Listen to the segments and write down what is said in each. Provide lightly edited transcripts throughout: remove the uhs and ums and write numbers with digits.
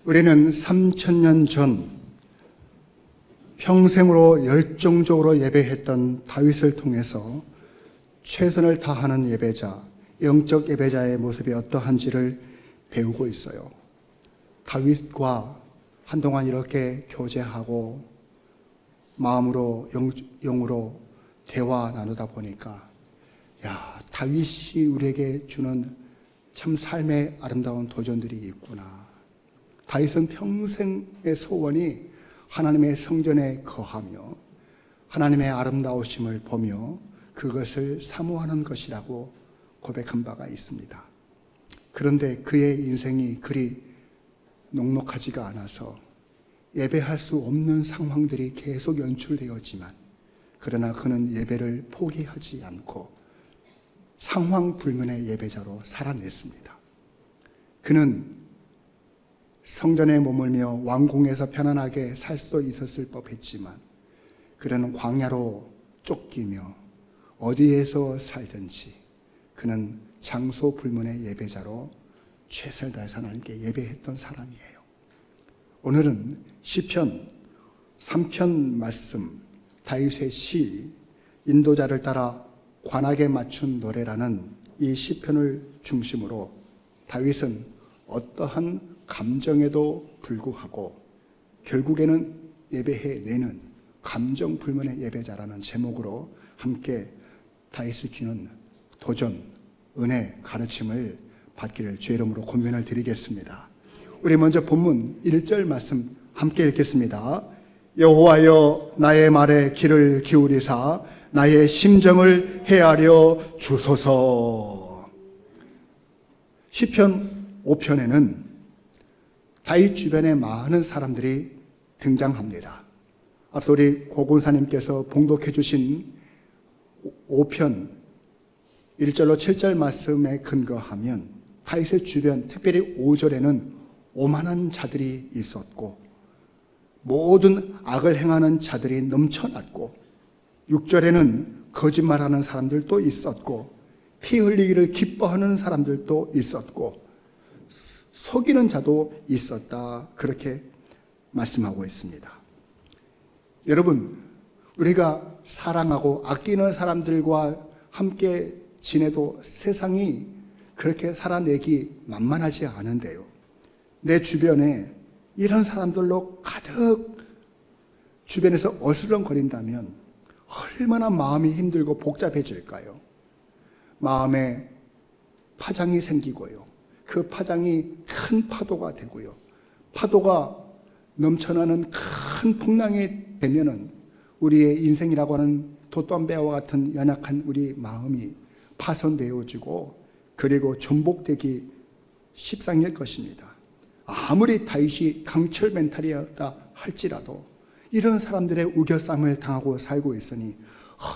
우리는 3000년 전 평생으로 열정적으로 예배했던 다윗을 통해서 최선을 다하는 예배자, 영적 예배자의 모습이 어떠한지를 배우고 있어요. 다윗과 한동안 이렇게 교제하고 마음으로 영으로 대화 나누다 보니까 다윗이 우리에게 주는 참 삶의 아름다운 도전들이 있구나. 다윗은 평생의 소원이 하나님의 성전에 거하며 하나님의 아름다우심을 보며 그것을 사모하는 것이라고 고백한 바가 있습니다. 그런데 그의 인생이 그리 녹록하지가 않아서 예배할 수 없는 상황들이 계속 연출되었지만, 그러나 그는 예배를 포기하지 않고 상황 불문의 예배자로 살아냈습니다. 그는 성전에 머물며 왕궁에서 편안하게 살 수도 있었을 법했지만, 그는 광야로 쫓기며 어디에서 살든지 그는 장소 불문의 예배자로 최선을 다해서 하나님께 예배했던 사람이에요. 오늘은 시편 3편 말씀, 다윗의 시, 인도자를 따라 관악에 맞춘 노래라는 이 시편을 중심으로 다윗은 어떠한 감정에도 불구하고 결국에는 예배해내는 감정 불문의 예배자라는 제목으로 함께 다윗이 주는 도전, 은혜, 가르침을 받기를 주의 이름으로 권면을 드리겠습니다. 우리 먼저 본문 1절 말씀 함께 읽겠습니다. 여호와여 나의 말에 귀를 기울이사 나의 심정을 헤아려 주소서. 시편 5편에는 다윗 주변에 많은 사람들이 등장합니다. 앞서 우리 고군사님께서 봉독해 주신 5편 1절로 7절 말씀에 근거하면 다윗의 주변, 특별히 5절에는 오만한 자들이 있었고 모든 악을 행하는 자들이 넘쳐났고, 6절에는 거짓말하는 사람들도 있었고 피 흘리기를 기뻐하는 사람들도 있었고 속이는 자도 있었다, 그렇게 말씀하고 있습니다. 여러분, 우리가 사랑하고 아끼는 사람들과 함께 지내도 세상이 그렇게 살아내기 만만하지 않은데요, 내 주변에 이런 사람들로 가득 주변에서 어슬렁거린다면 얼마나 마음이 힘들고 복잡해질까요? 마음에 파장이 생기고요, 그 파장이 큰 파도가 되고요, 파도가 넘쳐나는 큰 풍랑이 되면은 우리의 인생이라고 하는 돛담배와 같은 연약한 우리 마음이 파손되어지고 그리고 전복되기 십상일 것입니다. 아무리 다윗이 강철 멘탈이었다 할지라도 이런 사람들의 우겨쌈을 당하고 살고 있으니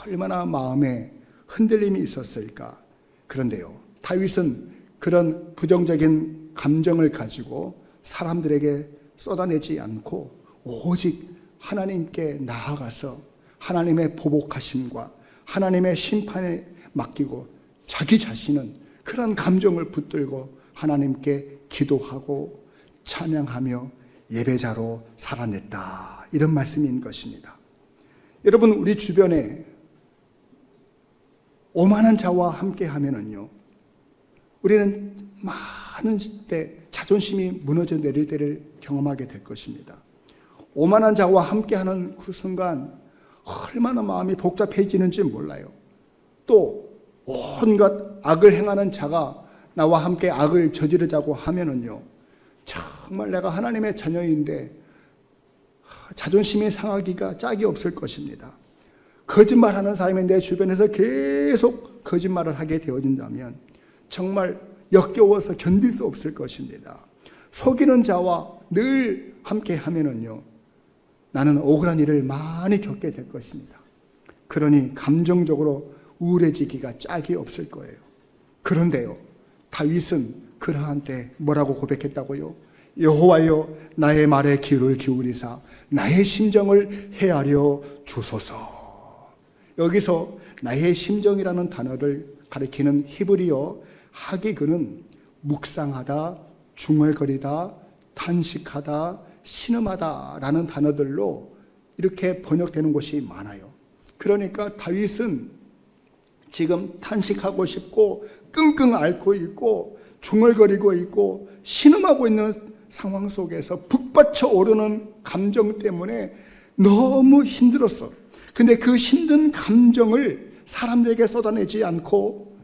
얼마나 마음에 흔들림이 있었을까. 그런데요, 다윗은 그런 부정적인 감정을 가지고 사람들에게 쏟아내지 않고 오직 하나님께 나아가서 하나님의 보복하심과 하나님의 심판에 맡기고 자기 자신은 그런 감정을 붙들고 하나님께 기도하고 찬양하며 예배자로 살아냈다, 이런 말씀인 것입니다. 여러분, 우리 주변에 오만한 자와 함께 하면은요, 우리는 많은 때 자존심이 무너져 내릴 때를 경험하게 될 것입니다. 오만한 자와 함께하는 그 순간 얼마나 마음이 복잡해지는지 몰라요. 또 온갖 악을 행하는 자가 나와 함께 악을 저지르자고 하면은요, 정말 내가 하나님의 자녀인데 자존심이 상하기가 짝이 없을 것입니다. 거짓말하는 사람이 내 주변에서 계속 거짓말을 하게 되어진다면 정말 역겨워서 견딜 수 없을 것입니다. 속이는 자와 늘 함께 하면은요, 나는 억울한 일을 많이 겪게 될 것입니다. 그러니 감정적으로 우울해지기가 짝이 없을 거예요. 그런데요, 다윗은 그러한 때 뭐라고 고백했다고요? 여호와여 나의 말에 귀를 기울이사 나의 심정을 헤아려 주소서. 여기서 나의 심정이라는 단어를 가리키는 히브리어 하기근은 묵상하다, 중얼거리다, 탄식하다, 신음하다라는 단어들로 이렇게 번역되는 곳이 많아요. 그러니까 다윗은 지금 탄식하고 싶고 끙끙 앓고 있고 중얼거리고 있고 신음하고 있는 상황 속에서 북받쳐 오르는 감정 때문에 너무 힘들었어. 근데 그 힘든 감정을 사람들에게 쏟아내지 않고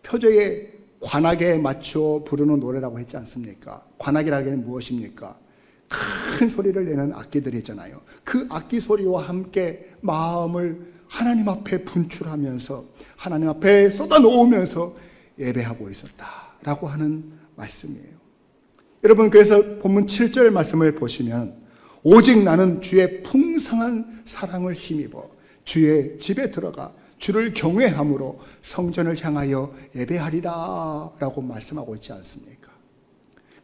표적의 관악에 맞춰 부르는 노래라고 했지 않습니까? 관악이라는 게 무엇입니까? 큰 소리를 내는 악기들이 있잖아요. 그 악기 소리와 함께 마음을 하나님 앞에 분출하면서 하나님 앞에 쏟아놓으면서 예배하고 있었다라고 하는 말씀이에요. 여러분, 그래서 본문 7절 말씀을 보시면 오직 나는 주의 풍성한 사랑을 힘입어 주의 집에 들어가 주를 경외함으로 성전을 향하여 예배하리라 라고 말씀하고 있지 않습니까?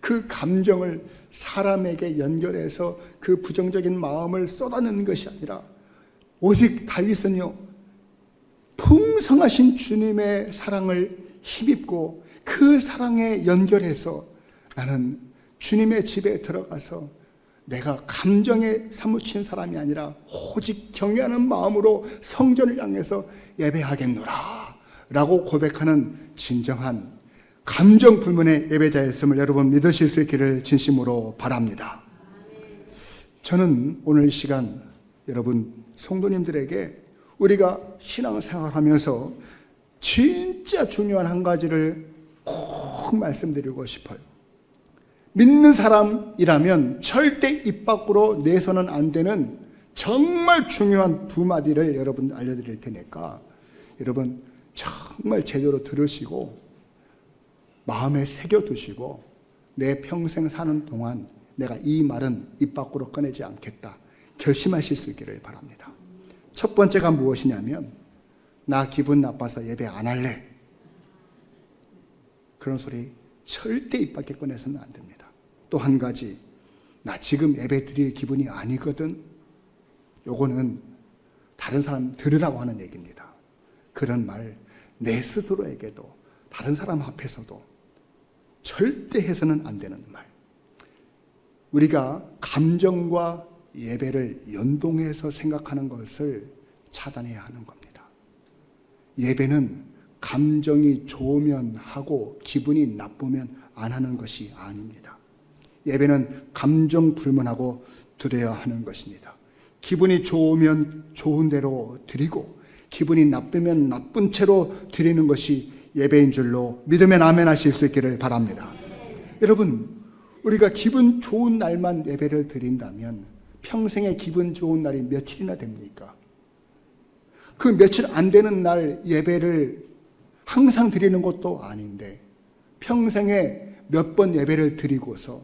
그 감정을 사람에게 연결해서 그 부정적인 마음을 쏟아내는 것이 아니라 오직 다윗은요, 풍성하신 주님의 사랑을 힘입고 그 사랑에 연결해서 나는 주님의 집에 들어가서 내가 감정에 사무친 사람이 아니라 오직 경외하는 마음으로 성전을 향해서 예배하겠노라 라고 고백하는 진정한 감정 불문의 예배자였음을 여러분 믿으실 수 있기를 진심으로 바랍니다. 저는 오늘 이 시간 여러분 성도님들에게 우리가 신앙생활 하면서 진짜 중요한 한 가지를 꼭 말씀드리고 싶어요. 믿는 사람이라면 절대 입 밖으로 내서는 안 되는 정말 중요한 두 마디를 여러분 알려드릴 테니까 여러분 정말 제대로 들으시고 마음에 새겨두시고 내 평생 사는 동안 내가 이 말은 입 밖으로 꺼내지 않겠다 결심하실 수 있기를 바랍니다. 첫 번째가 무엇이냐면 나 기분 나빠서 예배 안 할래. 그런 소리 절대 입 밖에 꺼내서는 안 됩니다. 또 한 가지, 나 지금 예배 드릴 기분이 아니거든. 요거는 다른 사람 들으라고 하는 얘기입니다. 그런 말 내 스스로에게도 다른 사람 앞에서도 절대 해서는 안 되는 말. 우리가 감정과 예배를 연동해서 생각하는 것을 차단해야 하는 겁니다. 예배는 감정이 좋으면 하고 기분이 나쁘면 안 하는 것이 아닙니다. 예배는 감정 불문하고 드려야 하는 것입니다. 기분이 좋으면 좋은 대로 드리고 기분이 나쁘면 나쁜 채로 드리는 것이 예배인 줄로 믿으면 아멘 하실 수 있기를 바랍니다. 여러분, 우리가 기분 좋은 날만 예배를 드린다면 평생에 기분 좋은 날이 며칠이나 됩니까? 그 며칠 안 되는 날 예배를 항상 드리는 것도 아닌데 평생에 몇 번 예배를 드리고서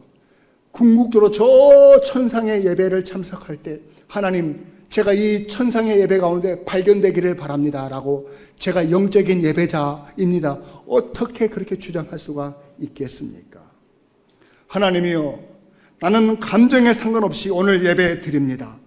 궁극적으로 저 천상의 예배를 참석할 때 하나님 제가 이 천상의 예배 가운데 발견되기를 바랍니다 라고 제가 영적인 예배자입니다. 어떻게 그렇게 주장할 수가 있겠습니까? 하나님이여, 나는 감정에 상관없이 오늘 예배 드립니다.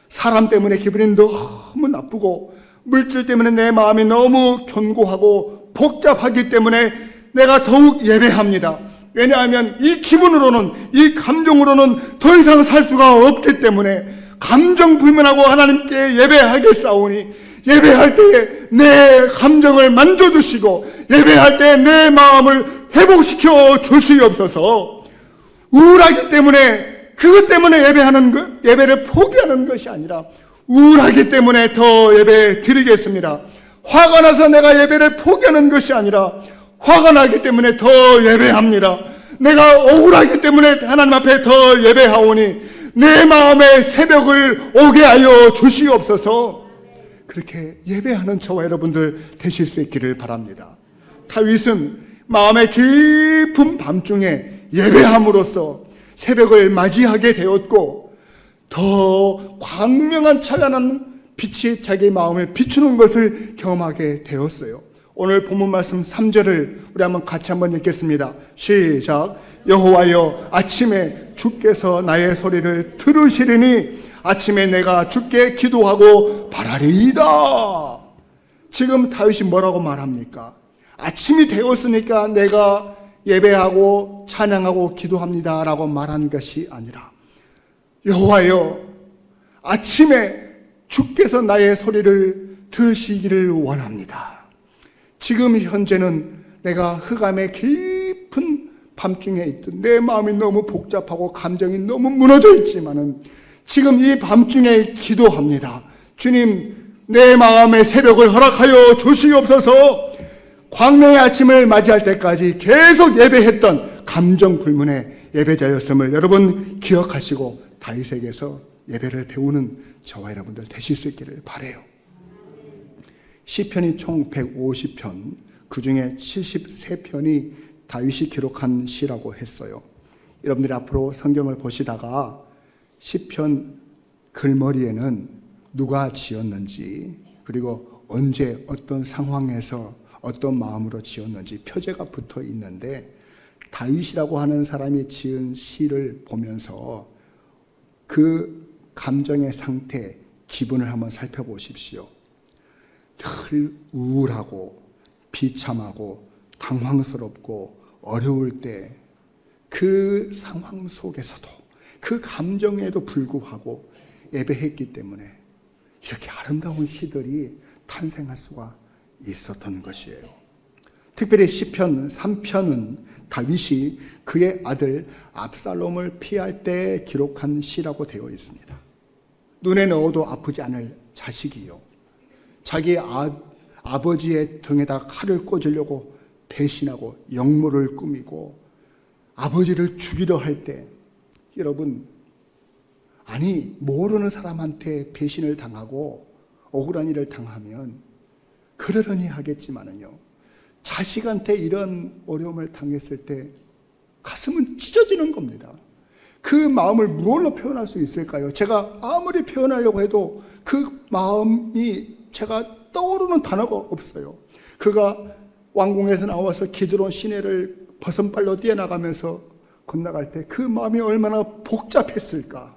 사람 때문에 기분이 너무 나쁘고 물질 때문에 내 마음이 너무 견고하고 복잡하기 때문에 내가 더욱 예배합니다. 왜냐하면 이 기분으로는, 이 감정으로는 더 이상 살 수가 없기 때문에 감정 불문하고 하나님께 예배하겠사오니 예배할 때에 내 감정을 만져주시고 예배할 때 내 마음을 회복시켜 주시옵소서. 우울하기 때문에 그것 때문에 예배를 포기하는 것이 아니라 우울하기 때문에 더 예배 드리겠습니다. 화가 나서 내가 예배를 포기하는 것이 아니라 화가 나기 때문에 더 예배합니다. 내가 억울하기 때문에 하나님 앞에 더 예배하오니 내 마음의 새벽을 오게 하여 주시옵소서. 그렇게 예배하는 저와 여러분들 되실 수 있기를 바랍니다. 다윗은 마음의 깊은 밤중에 예배함으로써 새벽을 맞이하게 되었고 더 광명한 찬란한 빛이 자기 마음을 비추는 것을 경험하게 되었어요. 오늘 본문 말씀 3절을 우리 같이 한번 읽겠습니다. 시작. 여호와여, 아침에 주께서 나의 소리를 들으시리니 아침에 내가 주께 기도하고 바라리이다. 지금 다윗이 뭐라고 말합니까? 아침이 되었으니까 내가 예배하고 찬양하고 기도합니다라고 말한 것이 아니라 여호와여, 아침에 주께서 나의 소리를 들으시기를 원합니다. 지금 현재는 내가 흑암의 깊은 밤중에 있던 내 마음이 너무 복잡하고 감정이 너무 무너져 있지만은 지금 이 밤중에 기도합니다. 주님, 내 마음의 새벽을 허락하여 주시옵소서. 광명의 아침을 맞이할 때까지 계속 예배했던 감정 불문의 예배자였음을 여러분 기억하시고 다윗에게서 예배를 배우는 저와 여러분들 되실 수 있기를 바라요. 시편이 총 150편, 그 중에 73편이 다윗이 기록한 시라고 했어요. 여러분들이 앞으로 성경을 보시다가 시편 글머리에는 누가 지었는지, 그리고 언제 어떤 상황에서 어떤 마음으로 지었는지 표제가 붙어 있는데, 다윗이라고 하는 사람이 지은 시를 보면서 그 감정의 상태, 기분을 한번 살펴보십시오. 늘 우울하고 비참하고 당황스럽고 어려울 때 그 상황 속에서도 그 감정에도 불구하고 예배했기 때문에 이렇게 아름다운 시들이 탄생할 수가 있었던 것이에요. 특별히 시편 3편은 다윗이 그의 아들 압살롬을 피할 때 기록한 시라고 되어 있습니다. 눈에 넣어도 아프지 않을 자식이요, 자기 아버지의 등에다 칼을 꽂으려고 배신하고 역모를 꾸미고 아버지를 죽이려 할 때, 여러분, 아니 모르는 사람한테 배신을 당하고 억울한 일을 당하면 그러려니 하겠지만은요, 자식한테 이런 어려움을 당했을 때 가슴은 찢어지는 겁니다. 그 마음을 무엇로 표현할 수 있을까요? 제가 아무리 표현하려고 해도 그 마음이 제가 떠오르는 단어가 없어요. 그가 왕궁에서 나와서 기드론 시내를 버선발로 뛰어나가면서 건너갈 때 그 마음이 얼마나 복잡했을까.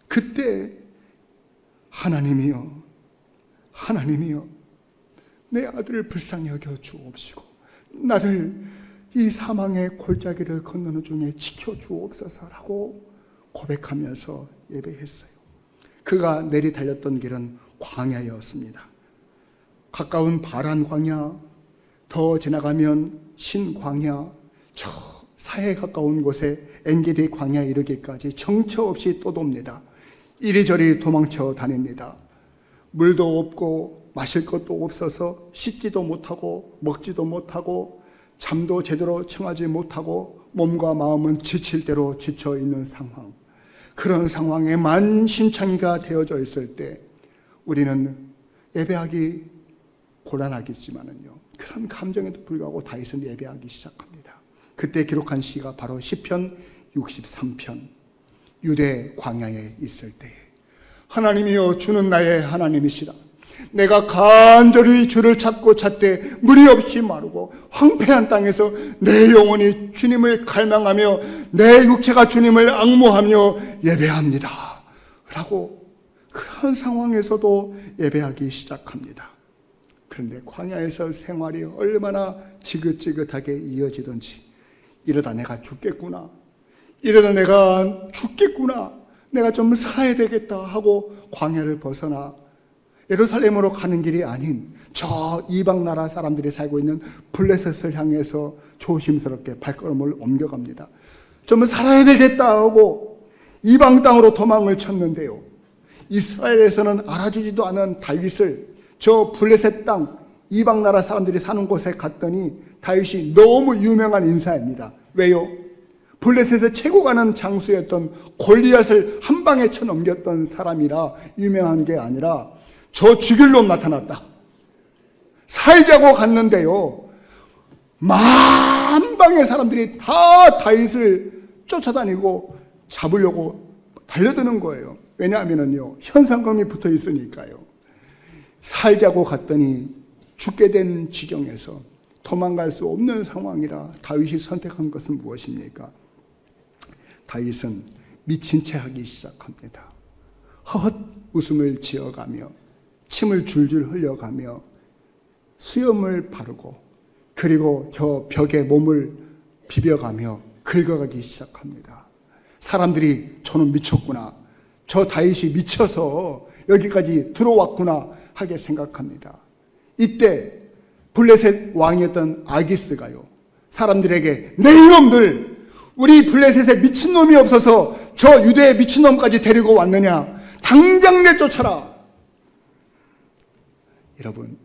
그때 하나님이여, 하나님이여, 내 아들을 불쌍히 여겨 주옵시고 나를 이 사망의 골짜기를 건너는 중에 지켜 주옵소서라고 고백하면서 예배했어요. 그가 내리 달렸던 길은 광야였습니다. 가까운 바란 광야, 더 지나가면 신광야, 저 사해에 가까운 곳에 엔게디 광야에 이르기까지 정처 없이 또 돕니다. 이리저리 도망쳐 다닙니다. 물도 없고 마실 것도 없어서 씻지도 못하고 먹지도 못하고 잠도 제대로 청하지 못하고 몸과 마음은 지칠 대로 지쳐 있는 상황. 그런 상황에 만신창이가 되어져 있을 때 우리는 예배하기 곤란하겠지만은요, 그런 감정에도 불구하고 다윗은 예배하기 시작합니다. 그때 기록한 시가 바로 시편 63편, 유대 광야에 있을 때에 하나님이여, 주는 나의 하나님이시라. 내가 간절히 주를 찾고 찾되 물이 없이 마르고 황폐한 땅에서 내 영혼이 주님을 갈망하며 내 육체가 주님을 앙모하며 예배합니다 라고 그런 상황에서도 예배하기 시작합니다. 그런데 광야에서 생활이 얼마나 지긋지긋하게 이어지던지, 이러다 내가 죽겠구나, 이러다 내가 죽겠구나, 내가 좀 살아야 되겠다 하고 광야를 벗어나 예루살렘으로 가는 길이 아닌 저 이방 나라 사람들이 살고 있는 블레셋을 향해서 조심스럽게 발걸음을 옮겨갑니다. 좀 살아야 되겠다 하고 이방 땅으로 도망을 쳤는데요, 이스라엘에서는 알아주지도 않은 다윗을 저 블레셋 땅 이방 나라 사람들이 사는 곳에 갔더니 다윗이 너무 유명한 인사입니다. 왜요? 블레셋의 최고 가는 장수였던 골리앗을 한 방에 쳐넘겼던 사람이라 유명한 게 아니라 저 죽일 놈 나타났다, 살자고 갔는데요, 만방의 사람들이 다 다윗을 쫓아다니고 잡으려고 달려드는 거예요. 왜냐하면요, 현상금이 붙어 있으니까요. 살자고 갔더니 죽게 된 지경에서 도망갈 수 없는 상황이라 다윗이 선택한 것은 무엇입니까? 다윗은 미친 채 하기 시작합니다. 헛 웃음을 지어가며 침을 줄줄 흘려가며 수염을 바르고 그리고 저 벽에 몸을 비벼가며 긁어가기 시작합니다. 사람들이 저는 미쳤구나, 저 다윗이 미쳐서 여기까지 들어왔구나 하게 생각합니다. 이때 블레셋 왕이었던 아기스가요, 사람들에게 내 이놈들, 우리 블레셋에 미친놈이 없어서 저 유대의 미친놈까지 데리고 왔느냐, 당장 내쫓아라. 여러분,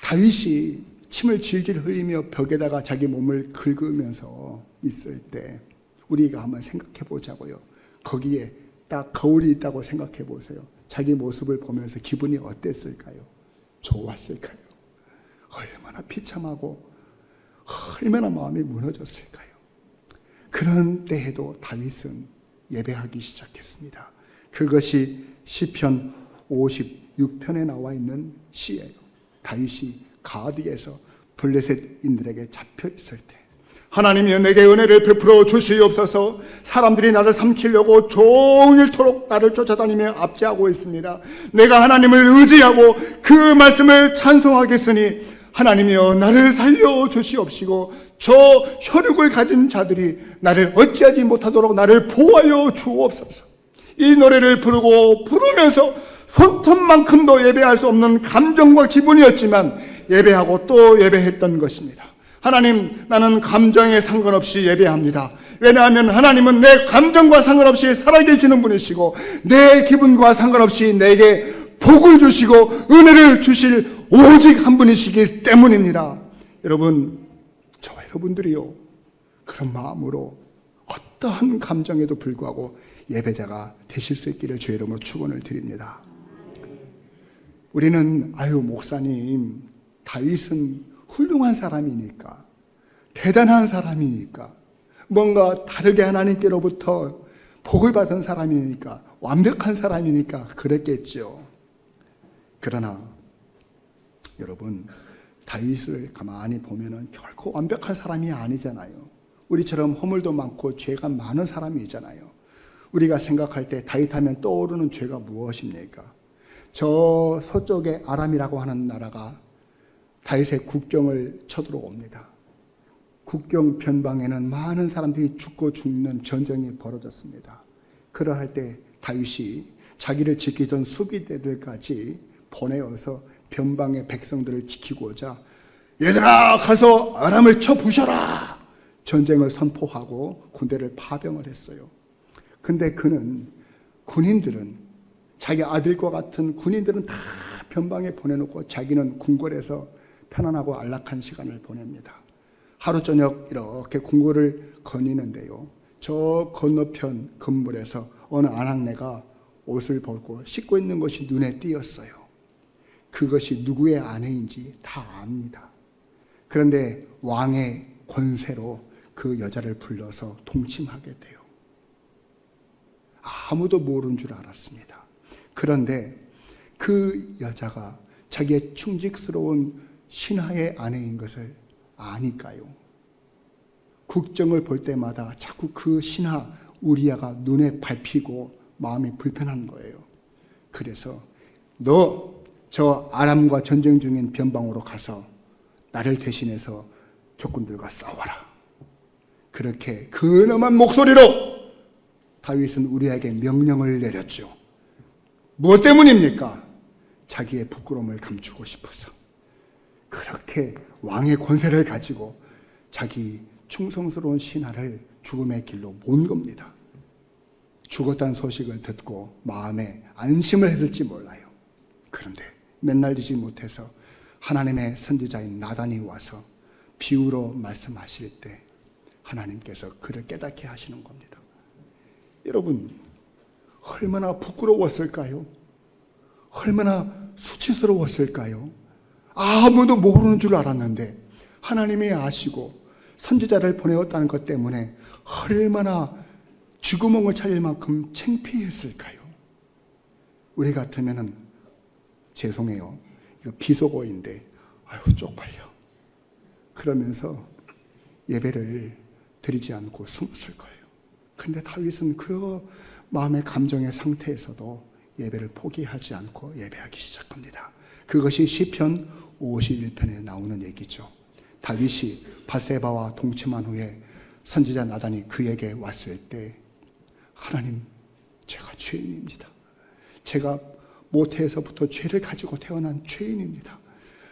다윗이 침을 질질 흘리며 벽에다가 자기 몸을 긁으면서 있을 때 우리가 한번 생각해 보자고요. 거기에 딱 거울이 있다고 생각해 보세요. 자기 모습을 보면서 기분이 어땠을까요? 좋았을까요? 얼마나 비참하고 얼마나 마음이 무너졌을까요? 그런 때에도 다윗은 예배하기 시작했습니다. 그것이 시편 56편에 나와 있는 시예요. 다윗이 가드에서 블레셋인들에게 잡혀 있을 때, 하나님이여 내게 은혜를 베풀어 주시옵소서. 사람들이 나를 삼키려고 종일토록 나를 쫓아다니며 압제하고 있습니다. 내가 하나님을 의지하고 그 말씀을 찬송하겠으니 하나님이여 나를 살려 주시옵시고 저 혈육을 가진 자들이 나를 어찌하지 못하도록 나를 보호하여 주옵소서. 이 노래를 부르면서 손톱만큼도 예배할 수 없는 감정과 기분이었지만 예배하고 또 예배했던 것입니다. 하나님, 나는 감정에 상관없이 예배합니다. 왜냐하면 하나님은 내 감정과 상관없이 살아계시는 분이시고 내 기분과 상관없이 내게 복을 주시고 은혜를 주실 오직 한 분이시기 때문입니다. 여러분, 저와 여러분들이요, 그런 마음으로 어떠한 감정에도 불구하고 예배자가 되실 수 있기를 주의 이름으로 축원을 드립니다. 우리는 목사님, 다윗은 훌륭한 사람이니까, 대단한 사람이니까, 뭔가 다르게 하나님께로부터 복을 받은 사람이니까, 완벽한 사람이니까 그랬겠죠. 그러나 여러분, 다윗을 가만히 보면은 결코 완벽한 사람이 아니잖아요. 우리처럼 허물도 많고 죄가 많은 사람이잖아요. 우리가 생각할 때 다윗하면 떠오르는 죄가 무엇입니까? 저 서쪽에 아람이라고 하는 나라가 다윗의 국경을 쳐들어옵니다. 국경 변방에는 많은 사람들이 죽고 죽는 전쟁이 벌어졌습니다. 그러할 때 다윗이 자기를 지키던 수비대들까지 보내어서 변방의 백성들을 지키고자, 얘들아 가서 아람을 쳐 부셔라, 전쟁을 선포하고 군대를 파병을 했어요. 근데 그는 군인들은, 자기 아들과 같은 군인들은 다 변방에 보내놓고 자기는 궁궐에서 편안하고 안락한 시간을 보냅니다. 하루 저녁 이렇게 궁궐을 거니는데요, 저 건너편 건물에서 어느 아낙네가 옷을 벗고 씻고 있는 것이 눈에 띄었어요. 그것이 누구의 아내인지 다 압니다. 그런데 왕의 권세로 그 여자를 불러서 동침하게 돼요. 아무도 모르는 줄 알았습니다. 그런데 그 여자가 자기의 충직스러운 신하의 아내인 것을 아니까요, 국정을 볼 때마다 자꾸 그 신하 우리아가 눈에 밟히고 마음이 불편한 거예요. 그래서 너 저 아람과 전쟁 중인 변방으로 가서 나를 대신해서 적군들과 싸워라. 그렇게 근엄한 목소리로 다윗은 우리에게 명령을 내렸죠. 무엇 때문입니까? 자기의 부끄러움을 감추고 싶어서. 그렇게 왕의 권세를 가지고 자기 충성스러운 신하를 죽음의 길로 몬 겁니다. 죽었다는 소식을 듣고 마음에 안심을 했을지 몰라요. 그런데 몇 날 지지 못해서 하나님의 선지자인 나단이 와서 비유로 말씀하실 때 하나님께서 그를 깨닫게 하시는 겁니다. 여러분, 얼마나 부끄러웠을까요? 얼마나 수치스러웠을까요? 아무도 모르는 줄 알았는데 하나님이 아시고 선지자를 보내었다는 것 때문에 얼마나 쥐구멍을 차릴 만큼 창피했을까요? 우리 같으면은 죄송해요, 이거 비속어인데 아유 쪽팔려, 그러면서 예배를 드리지 않고 숨었을 거예요. 근데 다윗은 그 마음의 감정의 상태에서도 예배를 포기하지 않고 예배하기 시작합니다. 그것이 시편 51편에 나오는 얘기죠. 다윗이 바세바와 동침한 후에 선지자 나단이 그에게 왔을 때, 하나님, 제가 죄인입니다. 제가 모태에서부터 죄를 가지고 태어난 죄인입니다.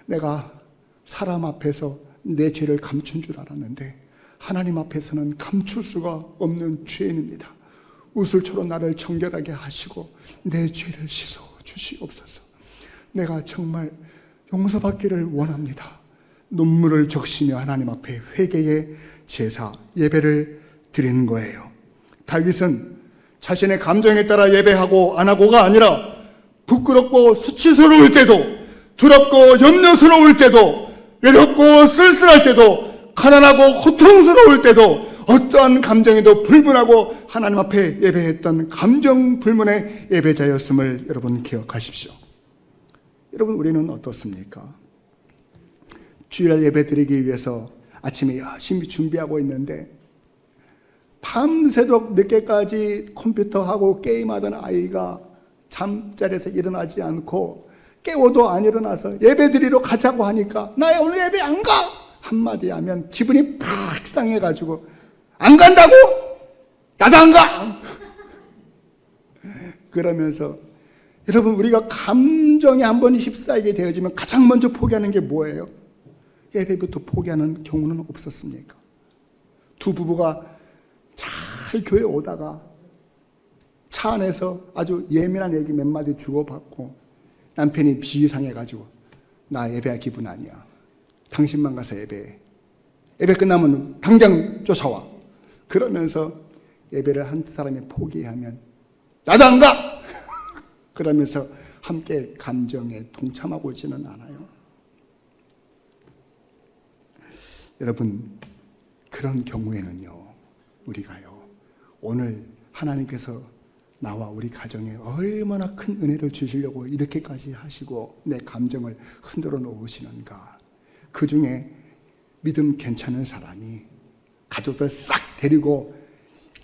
내가 사람 앞에서 내 죄를 감춘 줄 알았는데 하나님 앞에서는 감출 수가 없는 죄인입니다. 우슬초로 나를 정결하게 하시고 내 죄를 씻어 주시옵소서. 내가 정말 용서받기를 원합니다. 눈물을 적시며 하나님 앞에 회개의 제사, 예배를 드리는 거예요. 다윗은 자신의 감정에 따라 예배하고 안 하고가 아니라 부끄럽고 수치스러울 때도, 두렵고 염려스러울 때도, 외롭고 쓸쓸할 때도, 가난하고 고통스러울 때도, 어떠한 감정에도 불문하고 하나님 앞에 예배했던 감정 불문의 예배자였음을 여러분 기억하십시오. 여러분, 우리는 어떻습니까? 주일날 예배 드리기 위해서 아침에 열심히 준비하고 있는데 밤새도록 늦게까지 컴퓨터하고 게임하던 아이가 잠자리에서 일어나지 않고 깨워도 안 일어나서 예배 드리러 가자고 하니까 나 오늘 예배 안 가! 한마디 하면 기분이 팍 상해가지고 안 간다고? 나도 안 가! 그러면서 여러분, 우리가 감정에 한번 휩싸이게 되어지면 가장 먼저 포기하는 게 뭐예요? 예배부터 포기하는 경우는 없었습니까? 두 부부가 잘 교회 오다가 차 안에서 아주 예민한 얘기 몇 마디 주고받고 남편이 비상해가지고 나 예배할 기분 아니야. 당신만 가서 예배해. 예배 끝나면 당장 쫓아와. 그러면서 예배를 한 사람이 포기하면 나도 안 가! 그러면서 함께 감정에 동참하고 있지는 않아요. 여러분, 그런 경우에는요, 우리가요, 오늘 하나님께서 나와 우리 가정에 얼마나 큰 은혜를 주시려고 이렇게까지 하시고 내 감정을 흔들어 놓으시는가. 그 중에 믿음 괜찮은 사람이 가족들 싹 데리고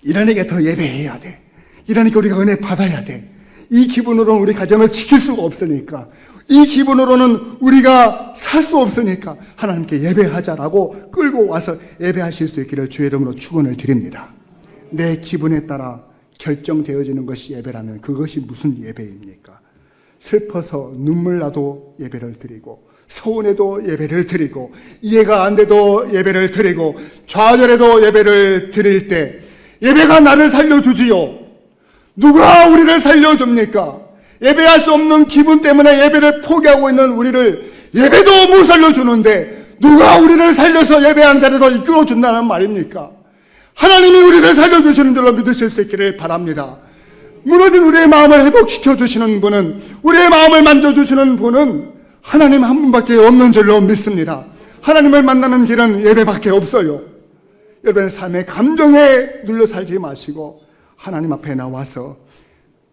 이러니까 더 예배해야 돼. 이러니까 우리가 은혜 받아야 돼. 이 기분으로는 우리 가정을 지킬 수가 없으니까, 이 기분으로는 우리가 살 수 없으니까 하나님께 예배하자라고 끌고 와서 예배하실 수 있기를 주의 이름으로 축원을 드립니다. 내 기분에 따라 결정되어지는 것이 예배라면 그것이 무슨 예배입니까? 슬퍼서 눈물 나도 예배를 드리고, 서운해도 예배를 드리고, 이해가 안 돼도 예배를 드리고, 좌절해도 예배를 드릴 때 예배가 나를 살려주지요. 누가 우리를 살려줍니까? 예배할 수 없는 기분 때문에 예배를 포기하고 있는 우리를 예배도 못 살려주는데 누가 우리를 살려서 예배하는 자리로 이끌어준다는 말입니까? 하나님이 우리를 살려주시는 줄로 믿으실 수 있기를 바랍니다. 무너진 우리의 마음을 회복시켜 주시는 분은, 우리의 마음을 만져주시는 분은 하나님 한 분밖에 없는 줄로 믿습니다. 하나님을 만나는 길은 예배밖에 없어요. 여러분의 삶의 감정에 눌려 살지 마시고 하나님 앞에 나와서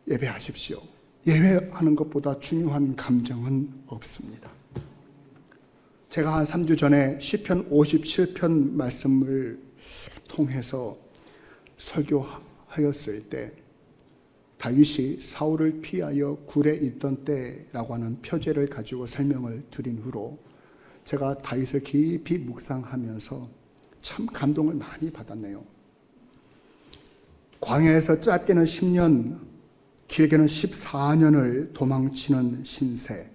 예배하십시오. 예배하는 것보다 중요한 감정은 없습니다. 제가 한 3주 전에 시편 57편 말씀을 통해서 설교하였을 때 다윗이 사울을 피하여 굴에 있던 때라고 하는 표제를 가지고 설명을 드린 후로 제가 다윗을 깊이 묵상하면서 참 감동을 많이 받았네요. 광야에서 짧게는 10년, 길게는 14년을 도망치는 신세.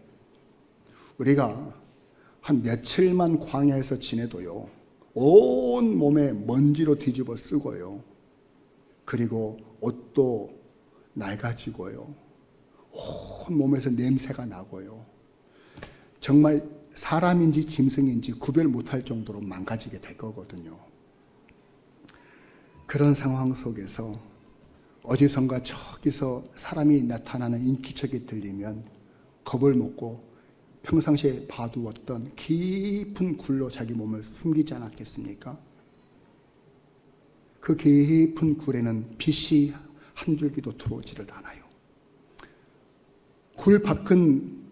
우리가 한 며칠만 광야에서 지내도요, 온 몸에 먼지로 뒤집어 쓰고요, 그리고 옷도 낡아지고요, 온 몸에서 냄새가 나고요, 정말 사람인지 짐승인지 구별 못할 정도로 망가지게 될 거거든요. 그런 상황 속에서 어디선가 저기서 사람이 나타나는 인기척이 들리면 겁을 먹고 평상시에 봐두었던 깊은 굴로 자기 몸을 숨기지 않았겠습니까? 그 깊은 굴에는 빛이 한 줄기도 들어오지를 않아요. 굴 밖은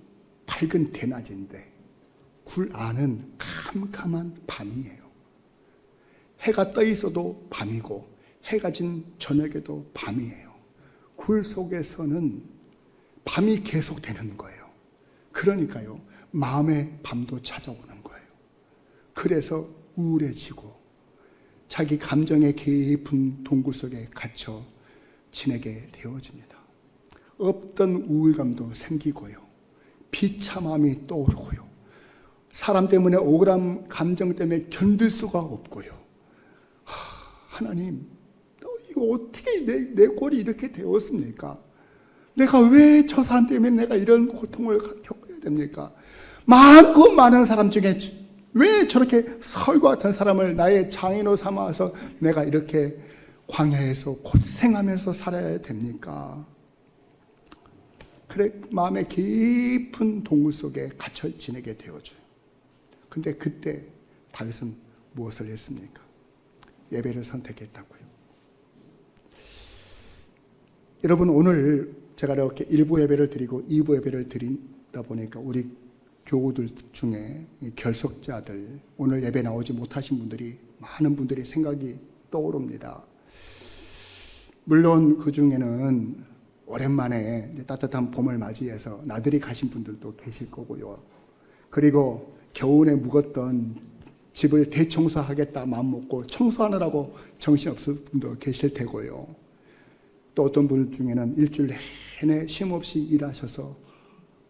밝은 대낮인데 굴 안은 캄캄한 밤이에요. 해가 떠 있어도 밤이고 해가 진 저녁에도 밤이에요. 굴 속에서는 밤이 계속되는 거예요. 그러니까요, 마음의 밤도 찾아오는 거예요. 그래서 우울해지고 자기 감정의 깊은 동굴 속에 갇혀 지내게 되어집니다. 없던 우울감도 생기고요, 비참함이 떠오르고요, 사람 때문에 억울한 감정 때문에 견딜 수가 없고요. 하나님, 이거 어떻게 내 꼴이 이렇게 되었습니까? 내가 왜 저 사람 때문에 내가 이런 고통을 겪어야 됩니까? 많고 많은 사람 중에 왜 저렇게 서울과 같은 사람을 나의 장인으로 삼아서 내가 이렇게 광야에서 고생하면서 살아야 됩니까? 그래, 마음의 깊은 동굴 속에 갇혀 지내게 되어줘요. 근데 그때 다윗은 무엇을 했습니까? 예배를 선택했다고요. 여러분, 오늘 제가 이렇게 1부 예배를 드리고 2부 예배를 드리다 보니까 우리 교우들 중에 결석자들, 오늘 예배 나오지 못하신 분들이, 많은 분들이 생각이 떠오릅니다. 물론 그 중에는 오랜만에 따뜻한 봄을 맞이해서 나들이 가신 분들도 계실 거고요. 그리고 겨울에 묵었던 집을 대청소하겠다 마음먹고 청소하느라고 정신없을 분도 계실 테고요. 또 어떤 분 중에는 일주일 내내 쉼없이 일하셔서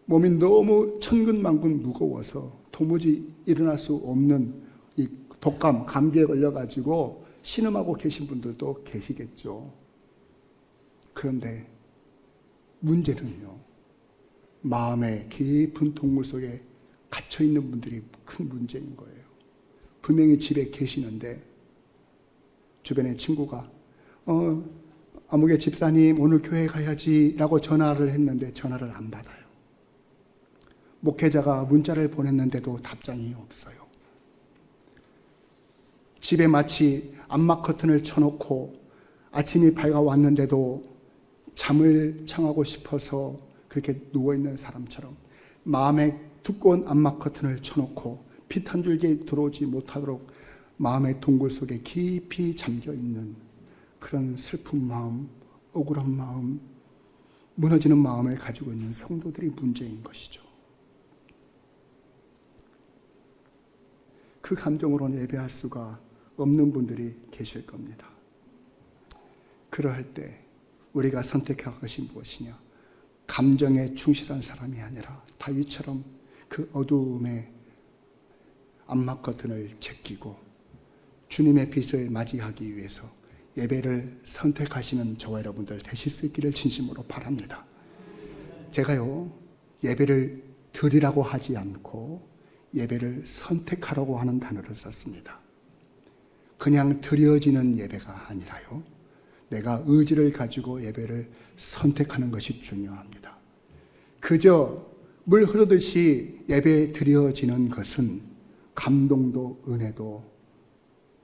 몸이 너무 천근만근 무거워서 도무지 일어날 수 없는 이 독감, 감기에 걸려가지고 신음하고 계신 분들도 계시겠죠. 그런데 문제는요, 마음의 깊은 동굴 속에 갇혀있는 분들이 큰 문제인 거예요. 분명히 집에 계시는데 주변에 친구가 아무개 집사님 오늘 교회 가야지 라고 전화를 했는데 전화를 안 받아요. 목회자가 문자를 보냈는데도 답장이 없어요. 집에 마치 암막 커튼을 쳐놓고 아침이 밝아왔는데도 잠을 청하고 싶어서 그렇게 누워있는 사람처럼 마음에 두꺼운 암막 커튼을 쳐놓고 빛 한 줄기 들어오지 못하도록 마음의 동굴 속에 깊이 잠겨있는 그런 슬픈 마음, 억울한 마음, 무너지는 마음을 가지고 있는 성도들이 문제인 것이죠. 그 감정으로는 예배할 수가 없는 분들이 계실 겁니다. 그러할 때 우리가 선택할 것이 무엇이냐? 감정에 충실한 사람이 아니라 다윗처럼 그 어두움의 암막 커튼을 제끼고 주님의 빛을 맞이하기 위해서 예배를 선택하시는 저와 여러분들 되실 수 있기를 진심으로 바랍니다. 제가요, 예배를 드리라고 하지 않고 예배를 선택하라고 하는 단어를 썼습니다. 그냥 드려지는 예배가 아니라요, 내가 의지를 가지고 예배를 선택하는 것이 중요합니다. 그저 물 흐르듯이 예배에 드려지는 것은 감동도 은혜도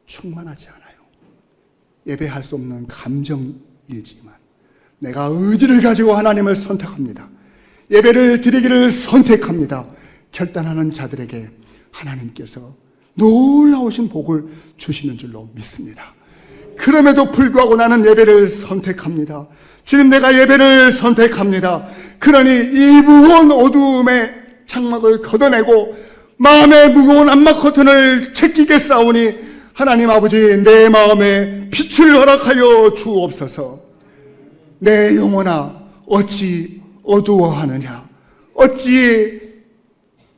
충만하지 않아요. 예배할 수 없는 감정이지만 내가 의지를 가지고 하나님을 선택합니다. 예배를 드리기를 선택합니다. 결단하는 자들에게 하나님께서 놀라우신 복을 주시는 줄로 믿습니다. 그럼에도 불구하고 나는 예배를 선택합니다. 주님, 내가 예배를 선택합니다. 그러니 이 무거운 어두움의 장막을 걷어내고 마음의 무거운 암막 커튼을 제끼겠사오니 하나님 아버지, 내 마음에 빛을 허락하여 주옵소서. 내 영혼아, 어찌 어두워하느냐? 어찌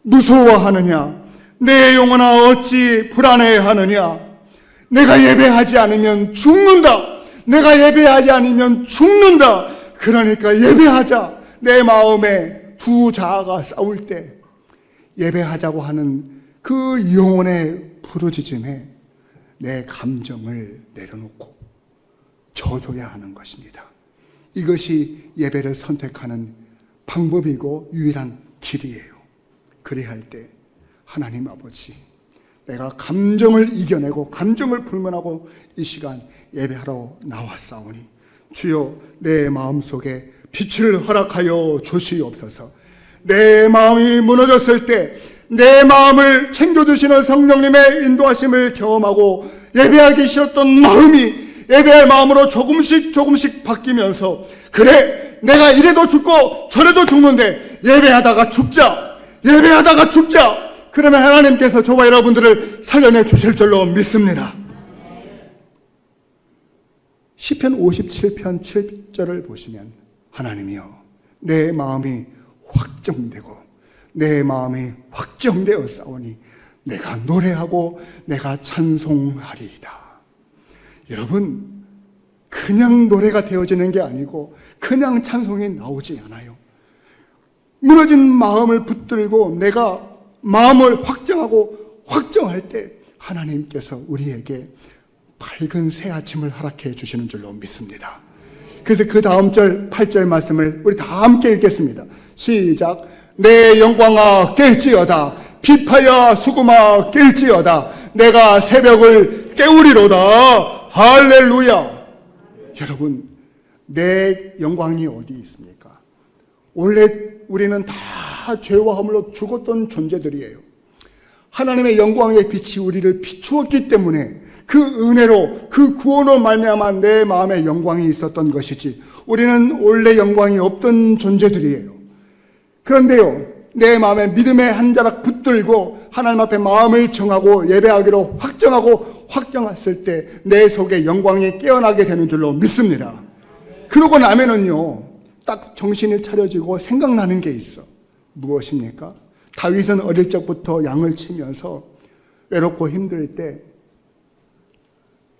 무서워하느냐? 내 영혼아, 어찌 불안해하느냐? 내가 예배하지 않으면 죽는다. 내가 예배하지 않으면 죽는다. 그러니까 예배하자. 내 마음에 두 자아가 싸울 때 예배하자고 하는 그 영혼의 부르짖음에 내 감정을 내려놓고 져줘야 하는 것입니다. 이것이 예배를 선택하는 방법이고 유일한 길이에요. 그리할 때 하나님 아버지, 내가 감정을 이겨내고 감정을 불문하고 이 시간 예배하러 나왔사오니 주여, 내 마음속에 빛을 허락하여 주시옵소서. 내 마음이 무너졌을 때 내 마음을 챙겨주시는 성령님의 인도하심을 경험하고 예배하기 싫었던 마음이 예배의 마음으로 조금씩 바뀌면서, 그래, 내가 이래도 죽고 저래도 죽는데 예배하다가 죽자, 예배하다가 죽자. 그러면 하나님께서 저와 여러분들을 살려내 주실 줄로 믿습니다. 시편 57편 7절을 보시면 하나님이여 내 마음이 확정되고 내 마음이 확정되어 싸우니 내가 노래하고 내가 찬송하리이다. 여러분, 그냥 노래가 되어지는 게 아니고 그냥 찬송이 나오지 않아요. 무너진 마음을 붙들고 내가 마음을 확정하고 확정할 때 하나님께서 우리에게 밝은 새 아침을 허락해 주시는 줄로 믿습니다. 그래서 그 다음 절 8절 말씀을 우리 다 함께 읽겠습니다. 시작. 내 영광아 깰지어다. 비파야 수금아 깰지어다. 내가 새벽을 깨우리로다. 할렐루야. 여러분, 내 영광이 어디 있습니까? 원래 우리는 다 죄와 허물로 죽었던 존재들이에요. 하나님의 영광의 빛이 우리를 비추었기 때문에 그 은혜로 그 구원으로 말미암아 내 마음에 영광이 있었던 것이지 우리는 원래 영광이 없던 존재들이에요. 그런데요, 내 마음에 믿음의 한 자락 붙들고 하나님 앞에 마음을 정하고 예배하기로 확정하고 확정했을 때 내 속에 영광이 깨어나게 되는 줄로 믿습니다. 그러고 나면은요, 딱 정신이 차려지고 생각나는 게 있어. 무엇입니까? 다윗은 어릴 적부터 양을 치면서 외롭고 힘들 때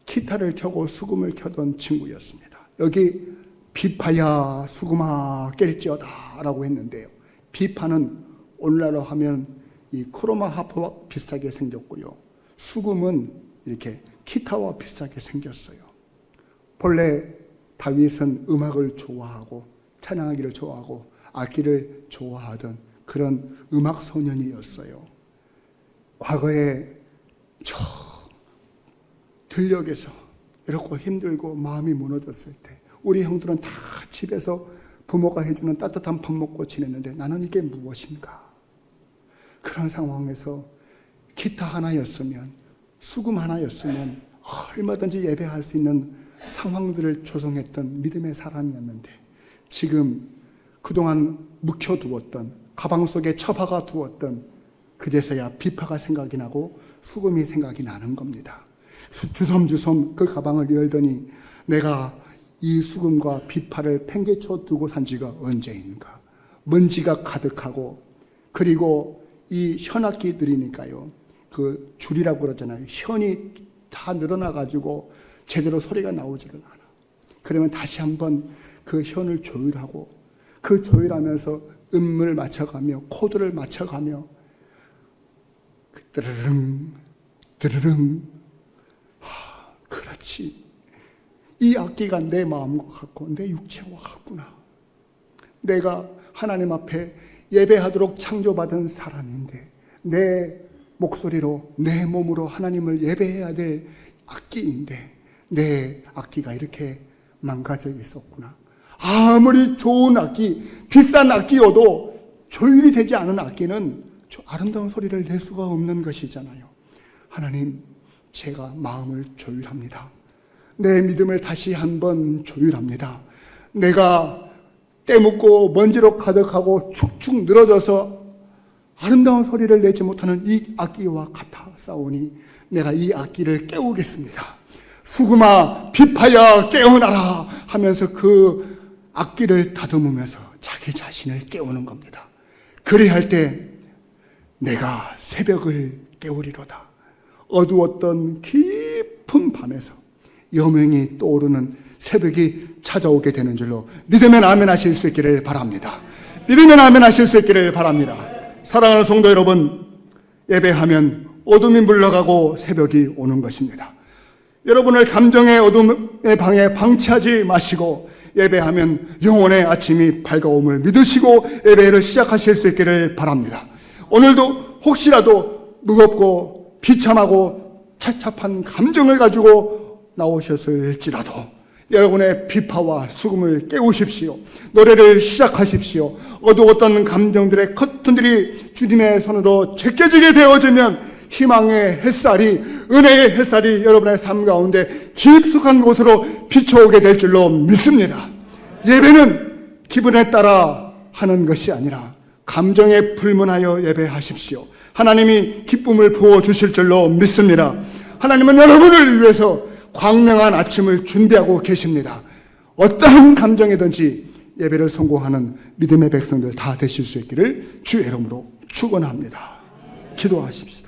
기타를 켜고 수금을 켜던 친구였습니다. 여기 비파야 수금아 깰지어다 라고 했는데요, 비파는 오늘날로 하면 이 크로마 하프와 비슷하게 생겼고요, 수금은 이렇게 기타와 비슷하게 생겼어요. 본래 다윗은 음악을 좋아하고 찬양하기를 좋아하고 악기를 좋아하던 그런 음악 소년이었어요. 과거에 저 들녘에서 이렇게 힘들고 마음이 무너졌을 때 우리 형들은 다 집에서 부모가 해주는 따뜻한 밥 먹고 지냈는데 나는 이게 무엇인가? 그런 상황에서 기타 하나였으면, 수금 하나였으면 얼마든지 예배할 수 있는 상황들을 조성했던 믿음의 사람이었는데, 지금 그동안 묵혀두었던, 가방 속에 처박아 두었던 그제서야 비파가 생각이 나고 수금이 생각이 나는 겁니다. 주섬주섬 그 가방을 열더니 내가 이 수금과 비파를 팽개쳐 두고 산 지가 언제인가. 먼지가 가득하고, 그리고 이 현악기들이니까요, 그 줄이라고 그러잖아요. 현이 다 늘어나가지고 제대로 소리가 나오지를 않아. 그러면 다시 한번 그 현을 조율하고, 그 조율하면서 음을 맞춰가며 코드를 맞춰가며 드르릉 드르릉, 그렇지, 이 악기가 내 마음과 같고 내 육체와 같구나. 내가 하나님 앞에 예배하도록 창조받은 사람인데 내 목소리로 내 몸으로 하나님을 예배해야 될 악기인데 내 악기가 이렇게 망가져 있었구나. 아무리 좋은 악기, 비싼 악기여도 조율이 되지 않은 악기는 아름다운 소리를 낼 수가 없는 것이잖아요. 하나님, 제가 마음을 조율합니다. 내 믿음을 다시 한번 조율합니다. 내가 때묻고 먼지로 가득하고 축축 늘어져서 아름다운 소리를 내지 못하는 이 악기와 같아 싸우니 내가 이 악기를 깨우겠습니다. 수금아 비파야 깨어나라 하면서 그 악기를 다듬으면서 자기 자신을 깨우는 겁니다. 그리할 때 내가 새벽을 깨우리로다. 어두웠던 깊은 밤에서 여명이 떠오르는 새벽이 찾아오게 되는 줄로 믿으면 아멘 하실 수 있기를 바랍니다. 믿으면 아멘 하실 수 있기를 바랍니다. 사랑하는 성도 여러분, 예배하면 어둠이 물러가고 새벽이 오는 것입니다. 여러분을 감정의 어둠의 방에 방치하지 마시고 예배하면 영혼의 아침이 밝아옴을 믿으시고 예배를 시작하실 수 있기를 바랍니다. 오늘도 혹시라도 무겁고 비참하고 착잡한 감정을 가지고 나오셨을지라도 여러분의 비파와 수금을 깨우십시오. 노래를 시작하십시오. 어두웠던 감정들의 커튼들이 주님의 손으로 제껴지게 되어지면 희망의 햇살이, 은혜의 햇살이 여러분의 삶 가운데 깊숙한 곳으로 비춰오게 될 줄로 믿습니다. 예배는 기분에 따라 하는 것이 아니라 감정에 불문하여 예배하십시오. 하나님이 기쁨을 부어주실 줄로 믿습니다. 하나님은 여러분을 위해서 광명한 아침을 준비하고 계십니다. 어떠한 감정이든지 예배를 성공하는 믿음의 백성들 다 되실 수 있기를 주의 이름으로 축원합니다. 기도하십시다.